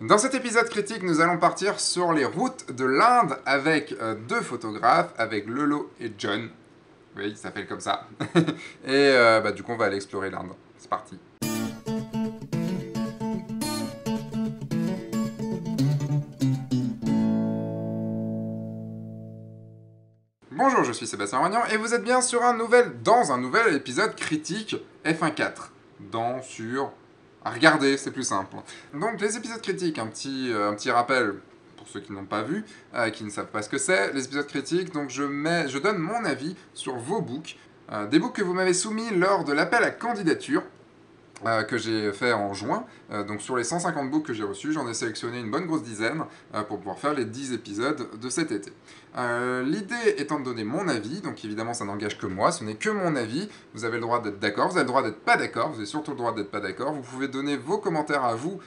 Dans cet épisode critique, nous allons partir sur les routes de l'Inde avec deux photographes, avec Lolo et John. Oui, il s'appelle comme ça. Et du coup, on va aller explorer l'Inde. C'est parti. Bonjour, je suis Sébastien Rognan et vous êtes bien dans un nouvel épisode critique F1.4. À regarder, c'est plus simple. Donc les épisodes critiques, un petit rappel pour ceux qui n'ont pas vu, qui ne savent pas ce que c'est, les épisodes critiques, donc je donne mon avis sur vos books, des books que vous m'avez soumis lors de l'appel à candidature, que j'ai fait en juin. Donc sur les 150 books que j'ai reçus, j'en ai sélectionné une bonne grosse dizaine pour pouvoir faire les 10 épisodes de cet été. L'idée étant de donner mon avis, donc évidemment ça n'engage que moi, ce n'est que mon avis, vous avez le droit d'être d'accord, vous avez le droit d'être pas d'accord, vous avez surtout le droit d'être pas d'accord, vous pouvez donner vos commentaires à vous,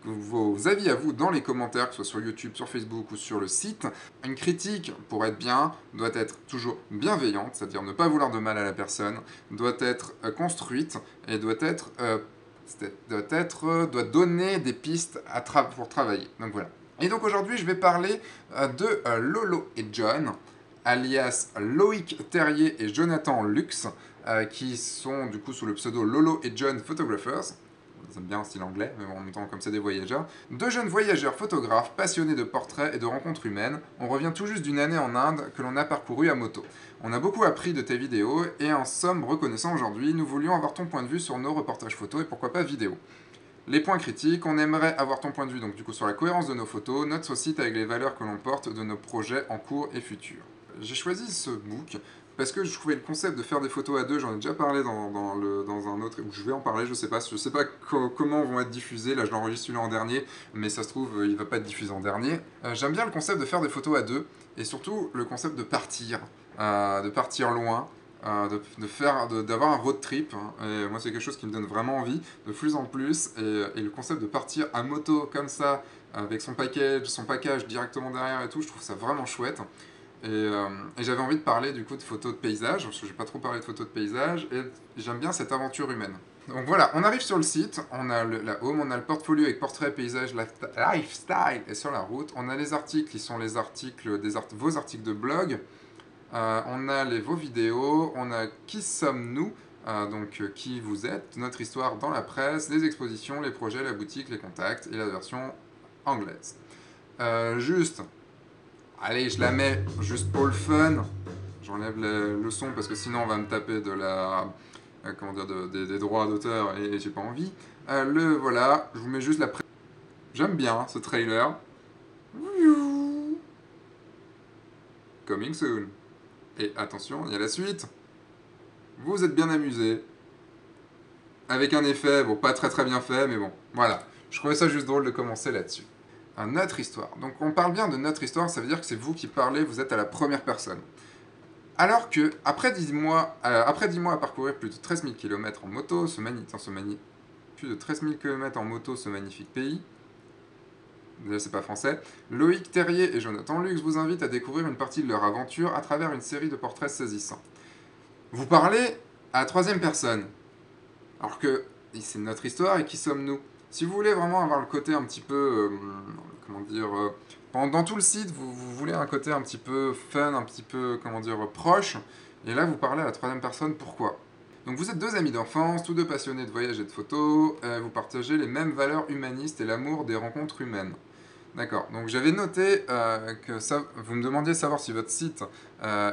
vos avis à vous dans les commentaires, que ce soit sur YouTube, sur Facebook ou sur le site. Une critique, pour être bien, doit être toujours bienveillante, c'est-à-dire ne pas vouloir de mal à la personne, doit être construite, et doit donner des pistes pour travailler. Donc voilà. Et donc aujourd'hui, je vais parler de Lolo et John, alias Loïc Terrier et Jonathan Lux, qui sont du coup sous le pseudo Lolo et John Photographers. J'aime bien le style anglais, mais en même temps, comme c'est des voyageurs. Deux jeunes voyageurs photographes passionnés de portraits et de rencontres humaines. On revient tout juste d'une année en Inde que l'on a parcourue à moto. On a beaucoup appris de tes vidéos et en somme reconnaissant aujourd'hui, nous voulions avoir ton point de vue sur nos reportages photos et pourquoi pas vidéo. Les points critiques, on aimerait avoir ton point de vue donc du coup sur la cohérence de nos photos, notre site avec les valeurs que l'on porte de nos projets en cours et futurs. J'ai choisi ce book parce que je trouvais le concept de faire des photos à deux, j'en ai déjà parlé dans un autre, où je vais en parler, je sais pas comment vont être diffusés, là je l'enregistre celui-là en dernier, mais ça se trouve il va pas être diffusé en dernier. J'aime bien le concept de faire des photos à deux, et surtout le concept de partir loin, d'avoir un road trip, hein. Et moi c'est quelque chose qui me donne vraiment envie de plus en plus, et le concept de partir à moto comme ça avec son package directement derrière et tout, je trouve ça vraiment chouette. Et j'avais envie de parler du coup de photos de paysage, parce que j'ai pas trop parlé de photos de paysage, et j'aime bien cette aventure humaine. Donc voilà, on arrive sur le site, on a la home, on a le portfolio avec portrait, paysage, lifestyle et sur la route. On a les articles qui sont les articles, vos articles de blog. On a vos vidéos, on a qui sommes-nous, qui vous êtes, notre histoire dans la presse, les expositions, les projets, la boutique, les contacts et la version anglaise. Juste, allez, je la mets juste pour le fun. J'enlève le son parce que sinon on va me taper des droits d'auteur et j'ai pas envie. Voilà, je vous mets juste J'aime bien ce trailer. Coming soon. Et attention, il y a la suite. Vous vous êtes bien amusé. Avec un effet, bon, pas très très bien fait, mais bon, voilà. Je trouvais ça juste drôle de commencer là-dessus. Notre histoire. Donc on parle bien de notre histoire, ça veut dire que c'est vous qui parlez, vous êtes à la première personne. Alors que, après 10 mois à parcourir plus de 13 000 km en moto, plus de 13 000 km en moto, ce magnifique pays, déjà c'est pas français, Loïc Terrier et Jonathan Lux vous invitent à découvrir une partie de leur aventure à travers une série de portraits saisissants. Vous parlez à la troisième personne, alors que c'est notre histoire et qui sommes-nous? Si vous voulez vraiment avoir le côté un petit peu, dans tout le site, vous voulez un côté un petit peu fun, un petit peu, proche, et là vous parlez à la troisième personne, pourquoi? Donc vous êtes deux amis d'enfance, tous deux passionnés de voyage et de photos, vous partagez les mêmes valeurs humanistes et l'amour des rencontres humaines. D'accord, donc j'avais noté que ça, vous me demandiez de savoir si votre site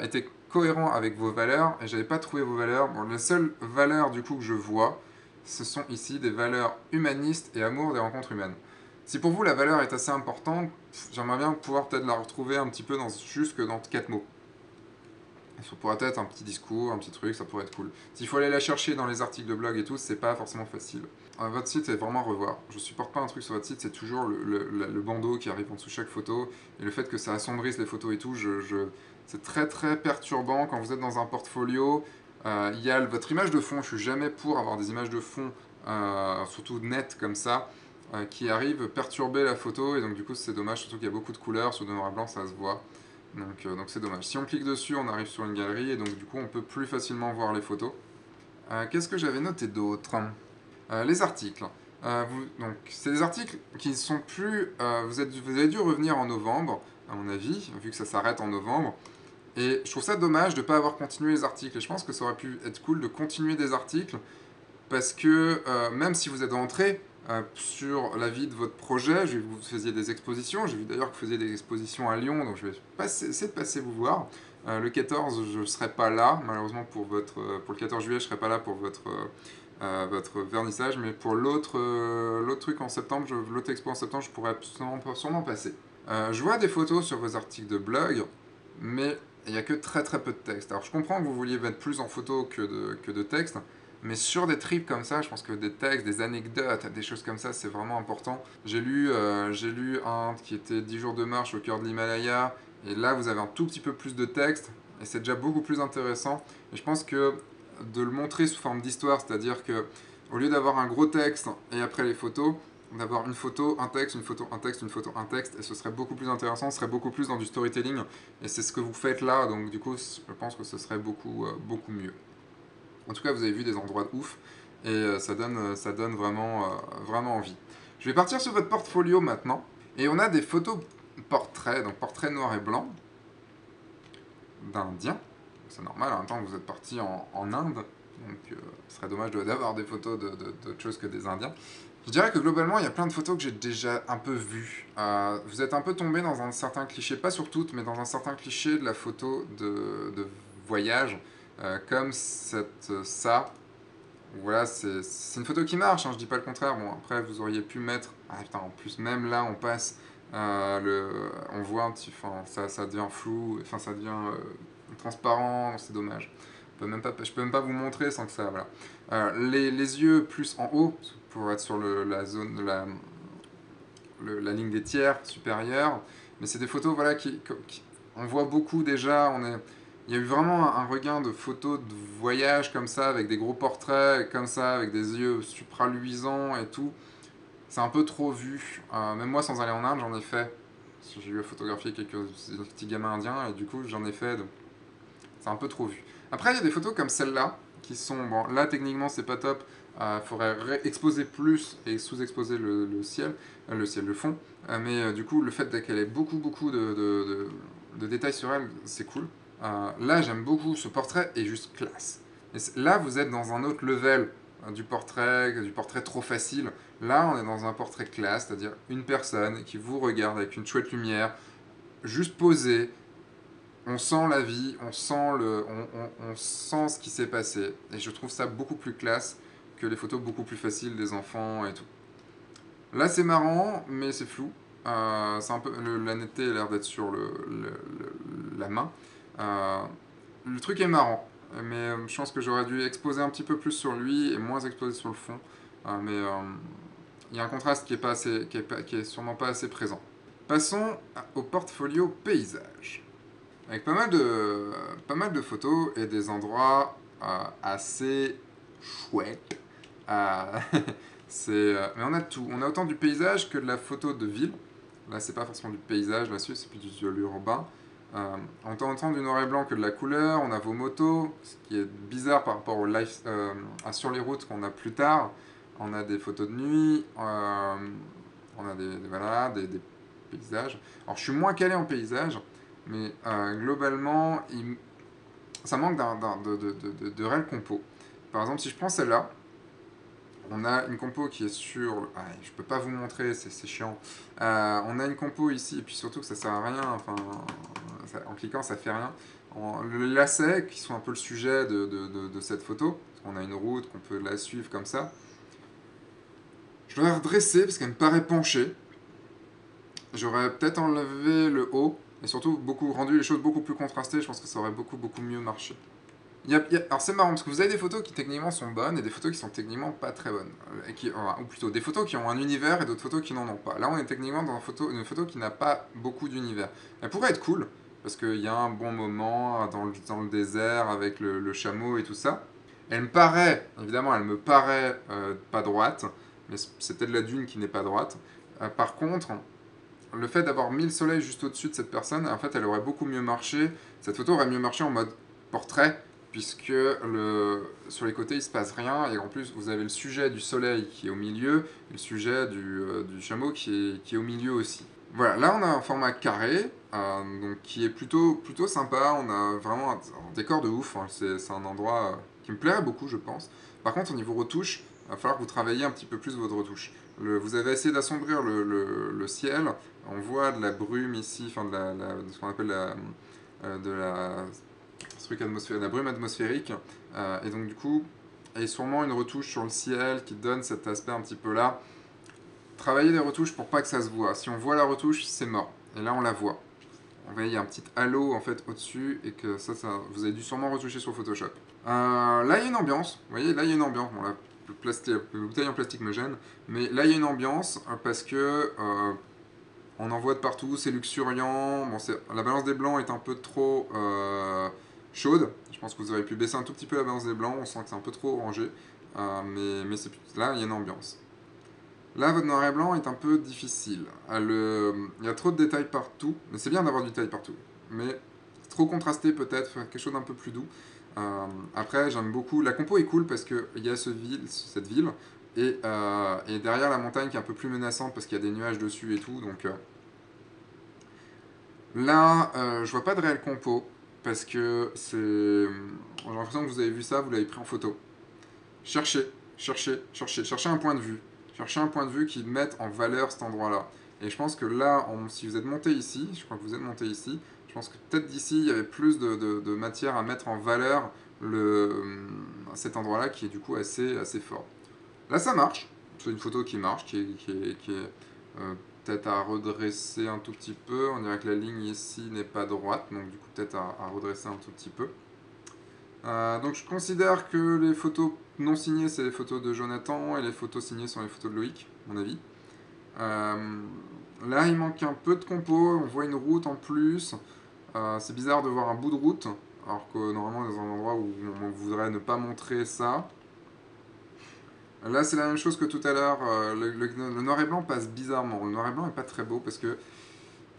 était cohérent avec vos valeurs, et j'avais pas trouvé vos valeurs. Bon, les seules valeurs du coup que je vois, ce sont ici des valeurs humanistes et amour des rencontres humaines. Si pour vous la valeur est assez importante, j'aimerais bien pouvoir peut-être la retrouver un petit peu juste que dans 4 mots. Ça pourrait être un petit discours, un petit truc, ça pourrait être cool. S'il faut aller la chercher dans les articles de blog et tout, c'est pas forcément facile. Votre site est vraiment à revoir. Je supporte pas un truc sur votre site, c'est toujours le bandeau qui arrive en dessous de chaque photo, et le fait que ça assombrisse les photos et tout, c'est très très perturbant quand vous êtes dans un portfolio. Il y a votre image de fond, je suis jamais pour avoir des images de fond, surtout nettes comme ça, qui arrivent perturber la photo, et donc du coup c'est dommage, surtout qu'il y a beaucoup de couleurs, sur le noir et blanc ça se voit. Donc c'est dommage. Si on clique dessus, on arrive sur une galerie et donc du coup on peut plus facilement voir les photos. Qu'est-ce que j'avais noté d'autre? Les articles. Donc, c'est des articles qui sont plus... vous avez dû revenir en novembre, à mon avis, vu que ça s'arrête en novembre. Et je trouve ça dommage de ne pas avoir continué les articles. Et je pense que ça aurait pu être cool de continuer des articles parce que même si vous êtes rentré sur la vie de votre projet, vous faisiez des expositions. J'ai vu d'ailleurs que vous faisiez des expositions à Lyon, donc je vais essayer de passer vous voir. Le 14, je ne serai pas là, malheureusement pour le 14 juillet, je ne serai pas là pour votre vernissage, mais pour l'autre truc en septembre, l'autre expo en septembre, je pourrais sûrement passer. Je vois des photos sur vos articles de blog, mais il n'y a que très très peu de texte. Alors je comprends que vous vouliez mettre plus en photo que de texte, mais sur des trips comme ça, je pense que des textes, des anecdotes, des choses comme ça, c'est vraiment important. J'ai lu un qui était 10 jours de marche au cœur de l'Himalaya, et là vous avez un tout petit peu plus de texte, et c'est déjà beaucoup plus intéressant. Et je pense que de le montrer sous forme d'histoire, c'est-à-dire que au lieu d'avoir un gros texte et après les photos, d'avoir une photo, un texte, une photo, un texte, une photo, un texte, et ce serait beaucoup plus intéressant, ce serait beaucoup plus dans du storytelling, et c'est ce que vous faites là, donc du coup, je pense que ce serait beaucoup mieux. En tout cas, vous avez vu des endroits de ouf, et ça donne vraiment envie. Je vais partir sur votre portfolio maintenant, et on a des photos portraits, donc portraits noir et blanc, d'Indiens. C'est normal, en même temps, vous êtes parti en Inde, donc ce serait dommage d'avoir des photos d'autres choses que des Indiens. Je dirais que globalement, il y a plein de photos que j'ai déjà un peu vues. Vous êtes un peu tombé dans un certain cliché, pas sur toutes, mais dans un certain cliché de la photo de voyage, comme ça. Voilà, c'est une photo qui marche, hein, je dis pas le contraire. Bon, après, vous auriez pu mettre... Ah putain, en plus, même là, on passe... on voit un petit... Enfin, ça devient flou, enfin, ça devient transparent, c'est dommage. Je peux même pas vous montrer sans que ça... Voilà. Les yeux plus en haut, pour être sur la zone, la ligne des tiers supérieurs. Mais c'est des photos voilà, on voit beaucoup déjà. Il y a eu vraiment un regain de photos de voyage comme ça, avec des gros portraits comme ça, avec des yeux supraluisants et tout. C'est un peu trop vu. Même moi, sans aller en Inde, j'en ai fait. J'ai eu à photographier quelques petits gamins indiens et du coup, j'en ai fait. Donc c'est un peu trop vu. Après, il y a des photos comme celle-là qui sont. Bon, là, techniquement, c'est pas top. Il faudrait exposer plus et sous-exposer le fond. Mais du coup, le fait qu'elle ait beaucoup de détails sur elle, c'est cool. Là, j'aime beaucoup ce portrait est juste classe. Et là, vous êtes dans un autre level du portrait trop facile. Là, on est dans un portrait classe, c'est-à-dire une personne qui vous regarde avec une chouette lumière, juste posée, on sent la vie, on sent ce qui s'est passé. Et je trouve ça beaucoup plus classe que les photos beaucoup plus faciles des enfants et tout. Là, c'est marrant, mais c'est flou. C'est un peu, la netteté a l'air d'être sur la main. Euh, le truc est marrant, mais je pense que j'aurais dû exposer un petit peu plus sur lui et moins exposer sur le fond. Mais il y a un contraste qui est sûrement pas assez présent. Passons au portfolio paysage. Avec pas mal de photos et des endroits assez chouettes. Euh, mais on a tout. On a autant du paysage que de la photo de ville. Là, c'est pas forcément du paysage là-dessus, c'est plus du urbain. On a autant du noir et blanc que de la couleur. On a vos motos, ce qui est bizarre par rapport au live, sur les routes qu'on a plus tard. On a des photos de nuit. On a des paysages. Alors, je suis moins calé en paysage. Mais globalement, ça manque de réel compo. Par exemple, si je prends celle-là, on a une compo qui est sur... Ah, je peux pas vous montrer, c'est chiant. On a une compo ici, et puis surtout que ça sert à rien. Enfin, en cliquant, ça fait rien. Le lacet, qui sont un peu le sujet de cette photo, parce qu'on a une route, qu'on peut la suivre comme ça. Je dois la redresser, parce qu'elle me paraît penchée. J'aurais peut-être enlevé le haut, et surtout rendu les choses beaucoup plus contrastées. Je pense que ça aurait beaucoup mieux marché. Alors c'est marrant parce que vous avez des photos qui techniquement sont bonnes et des photos qui sont techniquement pas très bonnes. Ou plutôt des photos qui ont un univers et d'autres photos qui n'en ont pas. Là on est techniquement dans une photo qui n'a pas beaucoup d'univers. Elle pourrait être cool parce qu'il y a un bon moment dans le désert avec le chameau et tout ça. Évidemment elle me paraît pas droite, mais c'est peut-être la dune qui n'est pas droite. Par contre, le fait d'avoir mis le soleil juste au-dessus de cette personne, en fait elle aurait beaucoup mieux marché. Cette photo aurait mieux marché en mode portrait puisque sur les côtés il se passe rien, et en plus vous avez le sujet du soleil qui est au milieu, et le sujet du chameau qui est au milieu aussi. Voilà, là on a un format carré, donc qui est plutôt sympa, on a vraiment un décor de ouf, hein, c'est un endroit qui me plairait beaucoup je pense. Par contre au niveau retouche, il va falloir que vous travailliez un petit peu plus votre retouche. Vous avez essayé d'assombrir le ciel, on voit de la brume ici, enfin de ce qu'on appelle de la, ce truc de la brume atmosphérique, et donc du coup, il y a sûrement une retouche sur le ciel qui donne cet aspect un petit peu là. Travailler les retouches pour pas que ça se voit. Si on voit la retouche, c'est mort. Et là, on la voit. Vous voyez, il y a un petit halo en fait au-dessus et que ça, vous avez dû sûrement retoucher sur Photoshop. Là, il y a une ambiance. Vous voyez, là, il y a une ambiance. Bon, la bouteille en plastique me gêne, mais là, il y a une ambiance parce que on en voit de partout. C'est luxuriant. Bon, la balance des blancs est un peu trop chaude. Je pense que vous auriez pu baisser un tout petit peu la balance des blancs. On sent que c'est un peu trop orangé, mais là, il y a une ambiance. Là, votre noir et blanc est un peu difficile. Il y a trop de détails partout, mais c'est bien d'avoir du détail partout. Mais trop contrasté peut-être, faire quelque chose d'un peu plus doux. Après, j'aime beaucoup. La compo est cool parce qu'il y a cette ville, et derrière la montagne qui est un peu plus menaçante parce qu'il y a des nuages dessus et tout. Donc là, je vois pas de réelle compo parce que c'est. J'ai l'impression que vous avez vu ça, vous l'avez pris en photo. Cherchez un point de vue. Cherchez un point de vue qui mette en valeur cet endroit-là. Et je pense que là, si vous êtes monté ici, je crois que vous êtes monté ici, je pense que peut-être d'ici, il y avait plus de matière à mettre en valeur cet endroit-là qui est du coup assez fort. Là, ça marche. C'est une photo qui marche, qui est peut-être à redresser un tout petit peu. On dirait que la ligne ici n'est pas droite, donc du coup peut-être à redresser un tout petit peu. Donc je considère que les photos non signées, c'est les photos de Jonathan, et les photos signées sont les photos de Loïc, à mon avis. Là, il manque un peu de compo, on voit une route en plus. C'est bizarre de voir un bout de route, alors que normalement, dans un endroit où on voudrait ne pas montrer ça. Là, c'est la même chose que tout à l'heure. Le noir et blanc passe bizarrement. Le noir et blanc est pas très beau parce que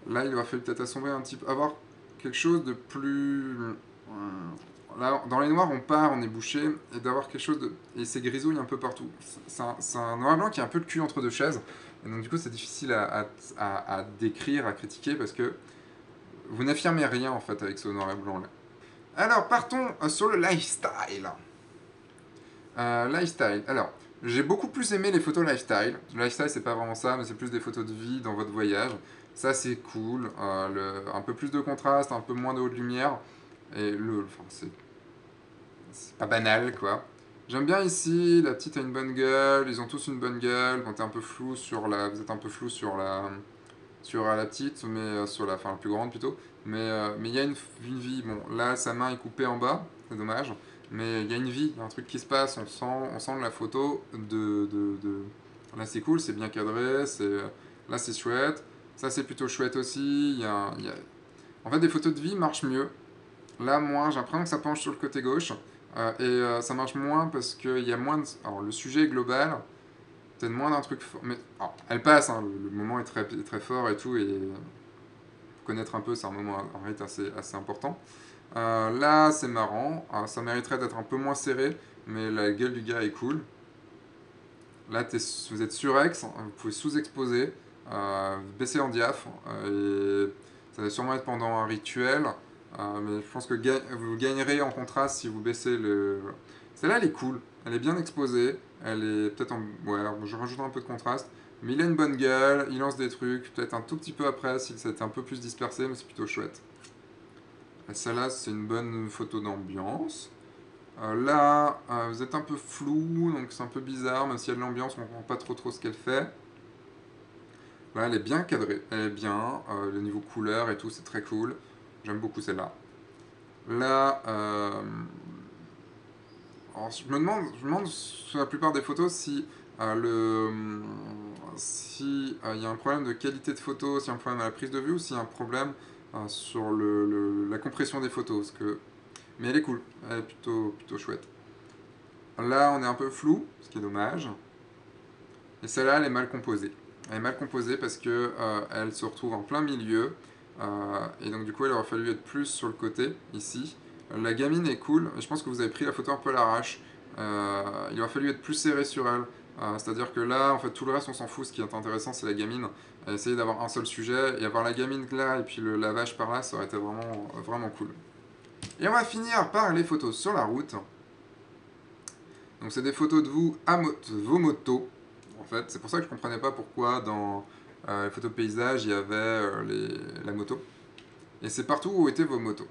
là, il aurait fallu peut-être assombrir un petit peu, avoir quelque chose de plus. Là, dans les noirs, on part, on est bouché, et d'avoir quelque chose de. Et c'est grisouille un peu partout. C'est un noir et blanc qui a un peu le cul entre deux chaises. Et donc, du coup, c'est difficile à décrire, à critiquer, parce que vous n'affirmez rien, en fait, avec ce noir et blanc là. Alors, partons sur le lifestyle. Lifestyle. Alors, j'ai beaucoup plus aimé les photos lifestyle. Le lifestyle, c'est pas vraiment ça, mais c'est plus des photos de vie dans votre voyage. Ça, c'est cool. Un peu plus de contraste, un peu moins de haute lumière. Et enfin, c'est pas banal, quoi. J'aime bien ici, la petite a une bonne gueule, ils ont tous une bonne gueule. Quand t'es un peu flou sur vous êtes un peu flou sur la petite, mais enfin la plus grande plutôt. Mais il y a une vie. Bon, là, sa main est coupée en bas, c'est dommage. Mais il y a une vie, il y a un truc qui se passe. On sent la photo Là, c'est cool, c'est bien cadré. Là, c'est chouette. Ça, c'est plutôt chouette aussi. En fait, des photos de vie marchent mieux. Là, moins, j'ai l'impression que ça penche sur le côté gauche. Ça marche moins parce qu'il y a moins de. Alors, le sujet est global, peut-être moins d'un truc fort. Mais alors, elle passe, hein, le moment est très fort et tout. Et connaître un peu, c'est un moment, en réalité, assez important. Là, c'est marrant. Ça mériterait d'être un peu moins serré, mais la gueule du gars est cool. Là, vous êtes surex, vous pouvez sous-exposer, baisser en diaph, et ça va sûrement être pendant un rituel. Mais je pense que vous gagnerez en contraste si vous baissez le. Celle-là, elle est cool. Elle est bien exposée. Elle est peut-être en. Ouais, je rajoute un peu de contraste. Mais il a une bonne gueule. Il lance des trucs. Peut-être un tout petit peu après si c'était un peu plus dispersé, mais c'est plutôt chouette. Celle-là, c'est une bonne photo d'ambiance. Là, vous êtes un peu flou, donc c'est un peu bizarre. Même s'il y a de l'ambiance, on ne comprend pas trop ce qu'elle fait. Là, elle est bien cadrée. Elle est bien. Le niveau couleur et tout, c'est très cool. J'aime beaucoup celle-là. Là, alors, je me demande sur la plupart des photos si il y a un problème de qualité de photo, s'il y a un problème à la prise de vue ou s'il y a un problème sur la compression des photos. Mais elle est cool, elle est plutôt chouette. Là, on est un peu flou, ce qui est dommage. Et celle-là, elle est mal composée. Elle est mal composée parce que elle se retrouve en plein milieu. Et donc, du coup, il aurait fallu être plus sur le côté, ici. La gamine est cool, je pense que vous avez pris la photo un peu à l'arrache. Il aurait fallu être plus serré sur elle. C'est-à-dire que là, en fait, tout le reste, on s'en fout. Ce qui est intéressant, c'est la gamine. Essayer d'avoir un seul sujet et avoir la gamine là et puis la vache par là, ça aurait été vraiment, vraiment cool. Et on va finir par les photos sur la route. Donc, c'est des photos de vous de vos motos. En fait, c'est pour ça que je comprenais pas pourquoi dans les photos de paysage, il y avait la moto. Et c'est partout où étaient vos motos.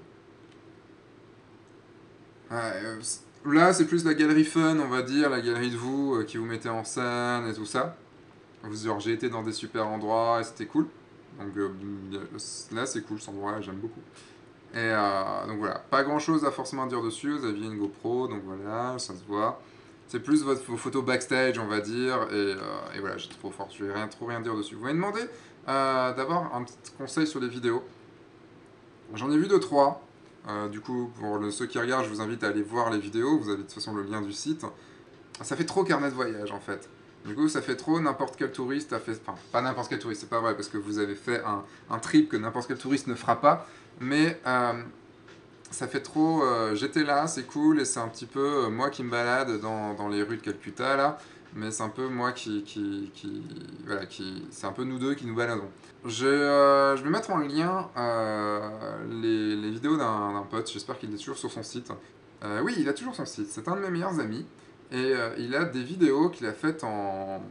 Là, c'est plus la galerie fun, on va dire, la galerie de vous qui vous mettez en scène et tout ça. Genre, j'ai été dans des super endroits et c'était cool. Donc là, c'est cool cet endroit, j'aime beaucoup. Et donc voilà, pas grand chose à forcément dire dessus. Vous aviez une GoPro, donc voilà, ça se voit. C'est plus vos photos backstage, on va dire. Et voilà, j'ai trop fort, je vais trop rien dire dessus. Vous m'avez demandé d'avoir un petit conseil sur les vidéos. J'en ai vu 2-3. Du coup, pour ceux qui regardent, je vous invite à aller voir les vidéos. Vous avez de toute façon le lien du site. Ça fait trop carnet de voyage en fait. Du coup, ça fait trop n'importe quel touriste a fait. Enfin, pas n'importe quel touriste, c'est pas vrai, parce que vous avez fait un trip que n'importe quel touriste ne fera pas. Mais ça fait trop. J'étais là, c'est cool, et c'est un petit peu moi qui me balade dans les rues de Calcutta là. Mais c'est un peu moi voilà, c'est un peu nous deux qui nous baladons. Je vais mettre en lien les vidéos d'un pote, j'espère qu'il est toujours sur son site. Oui, il a toujours son site, c'est un de mes meilleurs amis. Et il a des vidéos qu'il a faites en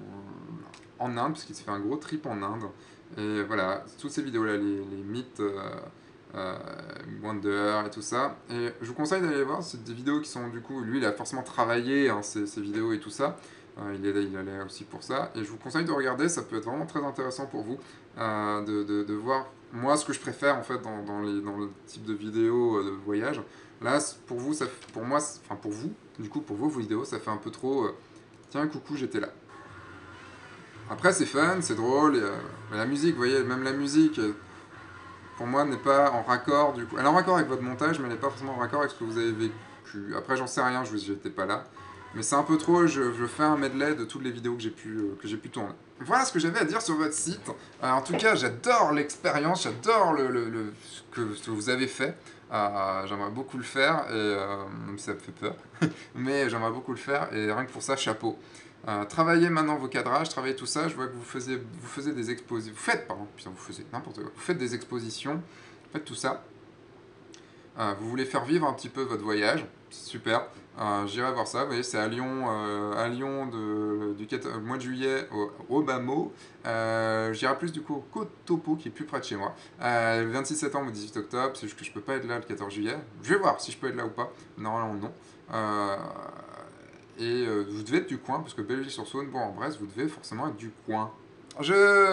Inde, parce qu'il s'est fait un gros trip en Inde. Et voilà, toutes ces vidéos-là, les mythes, Wonder et tout ça. Et je vous conseille d'aller les voir, c'est des vidéos qui sont du coup, lui il a forcément travaillé hein, ces vidéos et tout ça. Il allait aussi pour ça. Et je vous conseille de regarder, ça peut être vraiment très intéressant pour vous de voir moi ce que je préfère en fait dans le type de vidéo de voyage. Là, pour vous, pour moi, enfin pour vous, du coup pour vos vidéos, ça fait un peu trop. Tiens, coucou, j'étais là. Après, c'est fun, c'est drôle. Mais la musique, vous voyez, même la musique, pour moi, n'est pas en raccord du coup. Elle est en raccord avec votre montage, mais elle n'est pas forcément en raccord avec ce que vous avez vécu. Après, j'en sais rien, j'étais pas là. Mais c'est un peu trop, je fais un medley de toutes les vidéos que j'ai pu tourner. Voilà ce que j'avais à dire sur votre site. En tout cas, j'adore l'expérience, j'adore ce que vous avez fait. J'aimerais beaucoup le faire, et même si ça me fait peur. Mais j'aimerais beaucoup le faire, et rien que pour ça, chapeau. Travaillez maintenant vos cadrages, travaillez tout ça. Je vois que vous faisiez des expositions. Vous faites, pardon, putain, vous faisiez n'importe quoi. Vous faites des expositions, faites tout ça. Vous voulez faire vivre un petit peu votre voyage, c'est super. J'irai voir ça, vous voyez, c'est à Lyon du mois de juillet au Bamo. J'irai plus du coup au Kotopo qui est plus près de chez moi. Le 26 septembre au 18 octobre, c'est juste que je peux pas être là le 14 juillet. Je vais voir si je peux être là ou pas. Normalement non. Vous devez être du coin, parce que Belleville-sur-Saône, bon en Brest, vous devez forcément être du coin.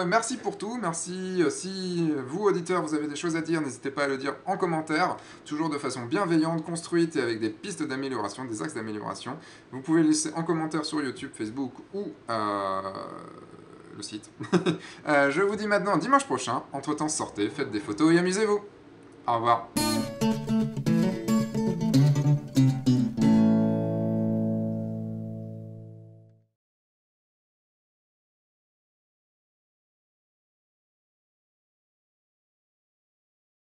Merci pour tout, merci. Si vous, auditeurs, vous avez des choses à dire, n'hésitez pas à le dire en commentaire, toujours de façon bienveillante, construite et avec des pistes d'amélioration, des axes d'amélioration. Vous pouvez laisser en commentaire sur YouTube, Facebook ou le site. Je vous dis maintenant dimanche prochain, entre-temps sortez, faites des photos et amusez-vous. Au revoir.